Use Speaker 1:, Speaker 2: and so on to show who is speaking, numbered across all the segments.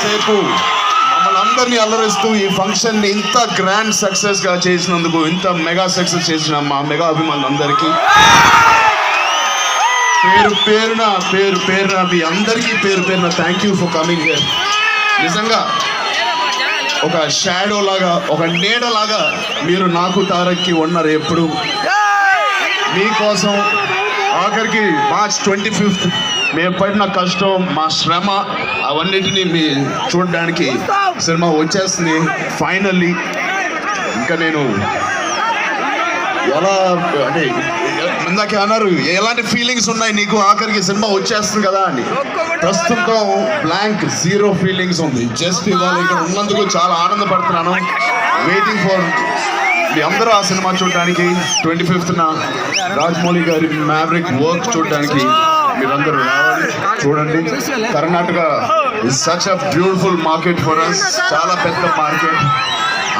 Speaker 1: సేపు మమ్మల్ని అందరినీ అల్లరిస్తూ ఈ ఫంక్షన్ ఇంత గ్రాండ్ సక్సెస్ గా చేసినందుకు, ఇంత మెగా సక్సెస్ చేసిన మా మెగా అభిమానులందరికీ పేరు పేరున మీ అందరికీ పేరున thank you for coming here. నిజంగా ఒక షాడో లాగా, ఒక నీడలాగా మీరు నాకు తారక్కి ఉన్నారు ఎప్పుడు. మీకోసం ఆఖరికి March 25th మేము పడిన కష్టం, మా శ్రమ అవన్నిటినీ మీ చూడడానికి సినిమా వచ్చేస్తుంది ఫైనల్లీ. ఇంకా నేను ఎలా అంటే ఇందాక అన్నారు ఎలాంటి ఫీలింగ్స్ ఉన్నాయి నీకు, ఆఖరికి సినిమా వచ్చేస్తుంది కదా అని. ప్రస్తుతం బ్లాంక్, జీరో ఫీలింగ్స్ ఉంది. జస్ట్ ఇవాళ ఇక్కడ ఉన్నందుకు చాలా ఆనందపడుతున్నాను. వెయిటింగ్ ఫర్ మీ అందరూ ఆ సినిమా చూడడానికి. 25th రాజమౌళి గారి మ్యావరిక్ వర్క్ చూడడానికి మీరందరూ రావాలి, చూడండి. Karnataka is such a beautiful market for us. చాలా పెద్ద మార్కెట్.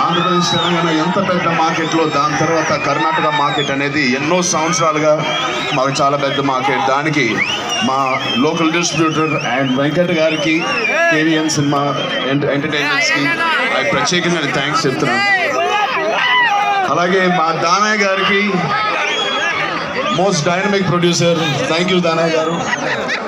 Speaker 1: ఆంధ్రప్రదేశ్, తెలంగాణ ఎంత పెద్ద మార్కెట్లో, దాని తర్వాత కర్ణాటక మార్కెట్ అనేది ఎన్నో సంవత్సరాలుగా మాకు చాలా పెద్ద మార్కెట్. దానికి మా లోకల్ డిస్ట్రిబ్యూటర్ అండ్ వెంకట్ గారికి, కేవీఎన్ సినిమా ఎంటర్టైన్మెంట్స్కి ప్రత్యేకమైన థ్యాంక్స్ చెప్తున్నాను. అలాగే మా దానయ్య గారికి, most dynamic producer, thank you Danayya గారు.